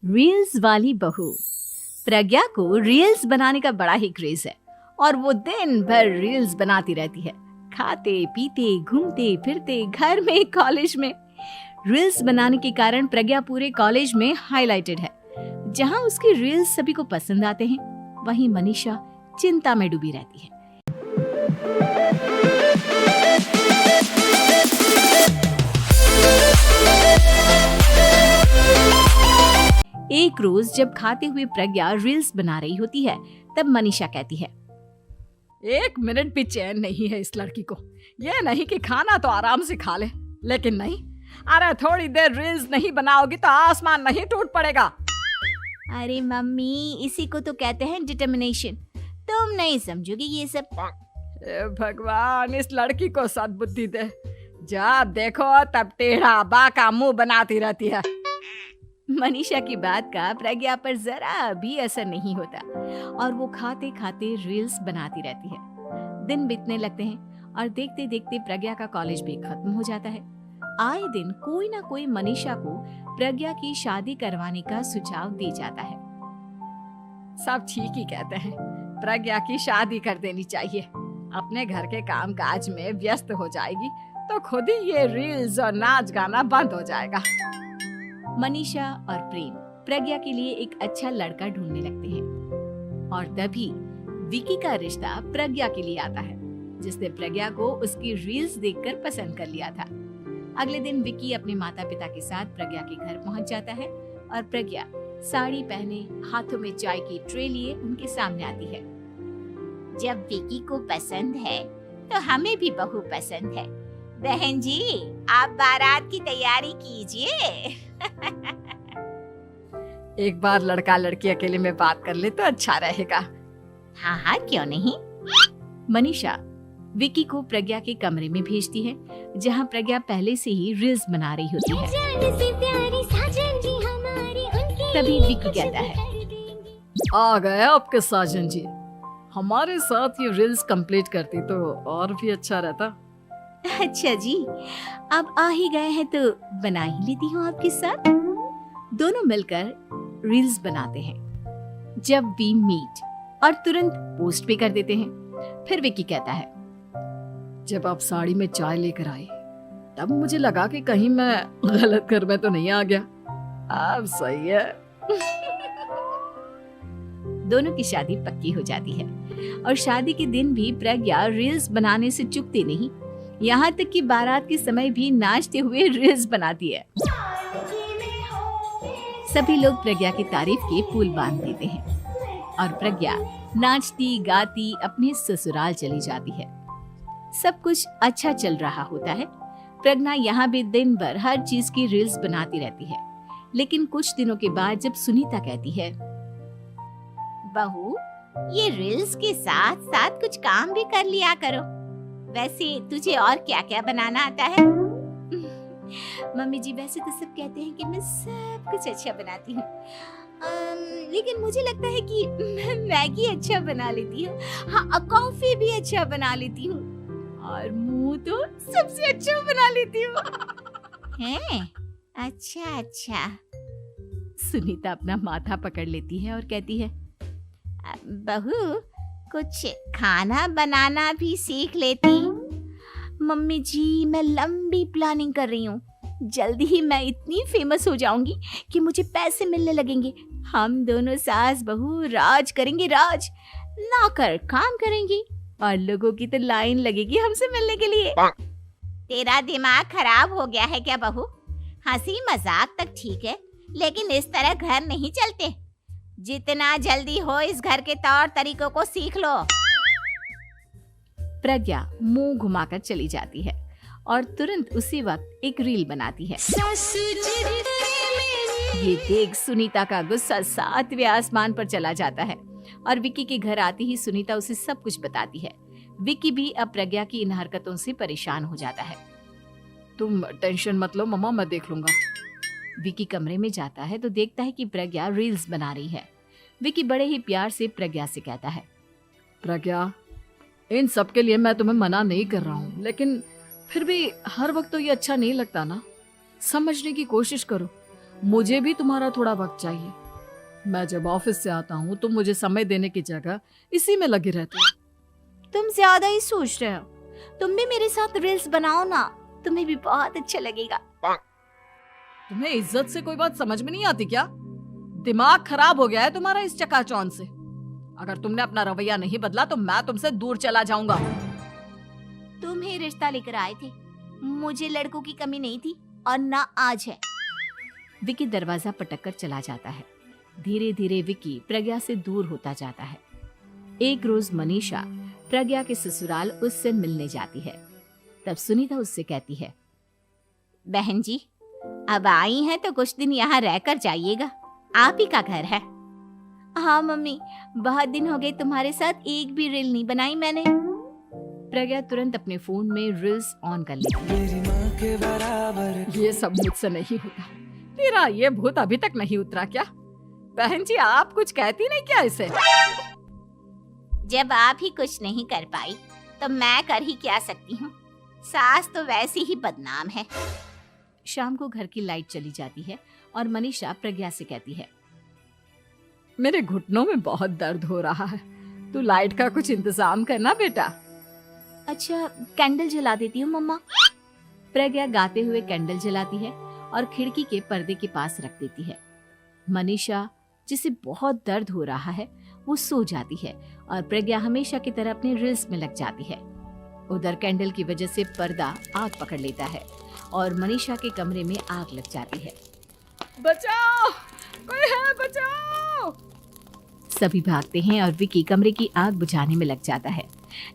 Reels वाली बहू। प्रज्ञा को रील्स बनाने का बड़ा ही क्रेज है और वो दिन भर रील्स बनाती रहती है। खाते पीते घूमते फिरते घर में कॉलेज में रील्स बनाने के कारण प्रज्ञा पूरे कॉलेज में हाईलाइटेड है। जहां उसकी रील्स सभी को पसंद आते हैं, वहीं मनीषा चिंता में डूबी रहती है। एक रोज जब खाते हुए प्रज्ञा रील्स बना रही होती है, तब मनीषा कहती है, एक मिनट भी चैन नहीं है इस लड़की को। ये नहीं कि खाना तो आराम से खा ले, लेकिन नहीं, अरे थोड़ी देर रील्स नहीं बनाओगी तो आसमान नहीं टूट पड़ेगा। अरे मम्मी, इसी को तो कहते हैं डिटर्मिनेशन। तुम नहीं समझोगी ये सब। भगवान, इस लड़की को सद्बुद्धि दे। जब देखो तब टेढ़ा बाका मुंह बनाती रहती है। मनीषा की बात का प्रज्ञा पर जरा भी असर नहीं होता और वो खाते खाते रील्स बनाती रहती है। दिन बीतने लगते हैं और देखते देखते प्रज्ञा का कॉलेज भी खत्म हो जाता है। आए दिन कोई ना कोई मनीषा को प्रज्ञा की शादी करवाने का सुझाव दे जाता है। सब ठीक ही कहते हैं, प्रज्ञा की शादी कर देनी चाहिए। अपने घर के काम काज में व्यस्त हो जाएगी तो खुद ही ये रील्स और नाच गाना बंद हो जाएगा। मनीषा और प्रेम प्रज्ञा के लिए एक अच्छा लड़का ढूंढने लगते हैं और तभी विकी का रिश्ता प्रज्ञा के लिए आता है, जिसने प्रज्ञा को उसकी रील्स देखकर पसंद कर लिया था। अगले दिन विकी अपने माता पिता के साथ प्रज्ञा के घर पहुंच जाता है और प्रज्ञा साड़ी पहने हाथों में चाय की ट्रे लिए उनके सामने आती है। जब विकी को पसंद है तो हमें भी बहू पसंद है। बहन जी, आप बारात की तैयारी कीजिए। एक बार लड़का लड़की अकेले में बात कर ले तो अच्छा रहेगा। हाँ हाँ, क्यों नहीं। मनीषा विकी को प्रज्ञा के कमरे में भेजती है, जहां प्रज्ञा पहले से ही रील्स बना रही होती है। तभी विकी कहता है, आ गए आपके साजन जी। हमारे साथ ये रील्स कंप्लीट करती तो और भी अच्छा रहता। अच्छा जी, अब आ ही गए हैं तो बना ही लेती हूँ आपके साथ। दोनों मिलकर रील्स बनाते हैं। जब वी मीट और तुरंत पोस्ट भी कर देते हैं। फिर विकी कहता है, जब आप साड़ी में चाय लेकर आए तब मुझे लगा कि कहीं मैं गलत घर में तो नहीं आ गया। अब सही है। दोनों की शादी पक्की हो जाती है और शादी के दिन भी प्रज्ञा रील्स बनाने से चूकती नहीं। यहाँ तक कि बारात के समय भी नाचते हुए रील्स बनाती है। सभी लोग प्रज्ञा की तारीफ के पुल बांध देते हैं और प्रज्ञा नाचती गाती अपने ससुराल चली जाती है। सब कुछ अच्छा चल रहा होता है। प्रज्ञा यहाँ भी दिन भर हर चीज की रील्स बनाती रहती है। लेकिन कुछ दिनों के बाद जब सुनीता कहती है, बहू, ये रील्स के साथ साथ कुछ काम भी कर लिया करो। वैसे तुझे और क्या क्या बनाना आता है? मम्मी जी, वैसे तो सब कहते हैं कि मैं सब कुछ अच्छा बनाती हूँ, लेकिन मुझे लगता है कि मैं मैगी अच्छा बना लेती हूँ। हाँ, कॉफी भी अच्छा बना लेती हूँ और मुंह तो सबसे अच्छा बना लेती हूँ। हैं? अच्छा अच्छा। सुनीता अपना माथा पकड़ लेती है और कहती है, बहू, कुछ खाना बनाना भी सीख लेती। मम्मी जी, मैं लंबी प्लानिंग कर रही हूँ। जल्दी ही मैं इतनी फेमस हो जाऊंगी कि मुझे पैसे मिलने लगेंगे। हम दोनों सास बहू राज करेंगे, राज। नौकर काम करेंगी और लोगों की तो लाइन लगेगी हमसे मिलने के लिए। तेरा दिमाग खराब हो गया है क्या बहू? हंसी मजाक तक ठीक है, लेकिन इस तरह घर नहीं चलते। जितना जल्दी हो इस घर के तौर तरीकों को सीख लो। प्रज्ञा मुंह घुमाकर चली जाती है और तुरंत उसी वक्त एक रील बनाती है। ये देख सुनीता का गुस्सा 7वें आसमान पर चला जाता है और विकी के घर आती ही सुनीता उसे सब कुछ बताती है। विकी भी अब प्रज्ञा की इन हरकतों से परेशान हो जाता है। तुम टेंशन मत लो मम्मा, मैं देख लूंगा। विकी कमरे में जाता है तो देखता है कि प्रज्ञा रील्स बना रही है। विकी बड़े ही प्यार से प्रज्ञा से कहता है, प्रज्ञा, इन सब के लिए मैं तुम्हें मना नहीं कर रहा हूँ, लेकिन फिर भी हर वक्त तो ये अच्छा नहीं लगता ना। समझने की कोशिश करो। मुझे भी तुम्हारा थोड़ा वक्त चाहिए। मैं जब ऑफिस से आता हूँ तो मुझे समय देने की जगह इसी में लगे रहते हो। तुम ज्यादा ही सोच रहे हो। तुम भी मेरे साथ रील्स बनाओ ना, तुम्हें भी बहुत अच्छा लगेगा। तुम्हें इज्जत से कोई बात समझ में नहीं आती क्या? दिमाग खराब हो गया है तुम्हारा इस चकाचौंध से। अगर तुमने अपना रवैया नहीं बदला तो मैं तुमसे दूर चला जाऊंगा। तुम ही रिश्ता लेकर आए थे, मुझे लड़कों की कमी नहीं थी और ना आज है। विकी दरवाजा पटककर चला जाता है। धीरे धीरे विकी प्रज्ञा से दूर होता जाता है। एक रोज मनीषा प्रज्ञा के ससुराल उससे मिलने जाती है। तब सुनीता उससे कहती है, बहन जी, अब आई हैं तो कुछ दिन यहाँ रहकर जाइएगा, आप ही का घर है। हाँ मम्मी, बहुत दिन हो गए तुम्हारे साथ एक भी रील नहीं बनाई मैंने। प्रज्ञा तुरंत अपने फोन में रील्स ऑन कर लेती है। ये सब मुझसे नहीं होता। तेरा ये भूत अभी तक नहीं उतरा क्या? बहन जी, आप कुछ कहती नहीं क्या इसे? जब आप ही कुछ नहीं कर पाई तो मैं कर ही क्या सकती हूँ। सास तो वैसी ही बदनाम है। शाम को घर की लाइट चली जाती है और मनीषा प्रज्ञा से कहती है, मेरे घुटनों में बहुत दर्द हो रहा है, तू लाइट का कुछ इंतजाम करना बेटा। अच्छा, कैंडल जला देती हूँ मम्मा। प्रज्ञा गाते हुए कैंडल जलाती है और खिड़की के पर्दे के पास रख देती है। मनीषा, जिसे बहुत दर्द हो रहा है, वो सो जाती है और प्रज्ञा हमेशा की तरह अपने रील्स में लग जाती है। उधर कैंडल की वजह से पर्दा आग पकड़ लेता है और मनीषा के कमरे में आग लग जाती है। बचाओ, कोई है, बचाओ। सभी भागते हैं और विकी कमरे की आग बुझाने में लग जाता है,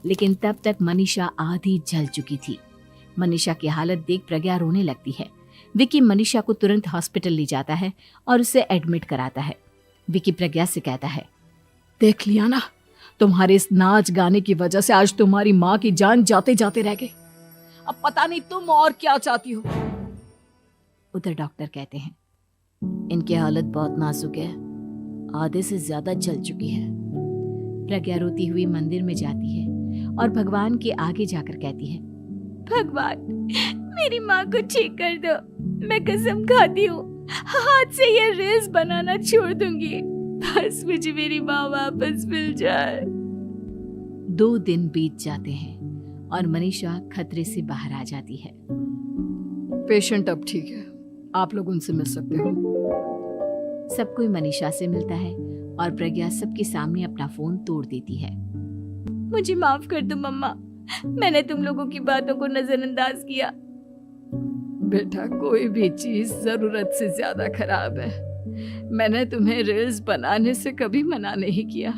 लेकिन तब तक मनीषा आधी जल चुकी थी। मनीषा की हालत देख प्रज्ञा रोने लगती है। विकी मनीषा को तुरंत हॉस्पिटल ले जाता है और उसे एडमिट कराता है। विकी प्रज्ञा से कहता है, देख लिया ना, तुम्हारे इस नाच गाने की वजह से आज तुम्हारी माँ की जान जाते जाते रह गई। अब पता नहीं तुम और क्या चाहती हो। उधर डॉक्टर कहते हैं, इनकी हालत बहुत नाजुक है, आधे से ज्यादा जल चुकी है। प्रज्ञा रोती हुई मंदिर में जाती है और भगवान के आगे जाकर कहती है, भगवान, मेरी माँ को ठीक कर दो। मैं कसम खाती हूँ हाथ से ये रील्स बनाना छोड़ दूंगी। बस मुझे मेरी माँ वापस मिल जाए। 2 दिन बीत जाते हैं और मनीषा खतरे से बाहर आ जाती है। पेशेंट अब ठीक है, आप लोग उनसे मिल सकते हो। सब कोई मनीषा से मिलता है और प्रज्ञा सबके सामने अपना फोन तोड़ देती है। मुझे माफ कर दो मम्मा, मैंने तुम लोगों की बातों को नजरअंदाज किया। बेटा, कोई भी चीज जरूरत से ज्यादा खराब है। मैंने तुम्हें रील्स बनाने से कभी मना नहीं किया,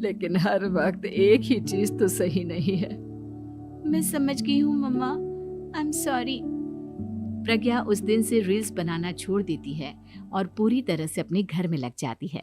लेकिन हर वक्त एक ही चीज तो सही नहीं है। मैं समझ गई हूँ मम्मा, आई एम सॉरी। प्रज्ञा उस दिन से रील्स बनाना छोड़ देती है और पूरी तरह से अपने घर में लग जाती है।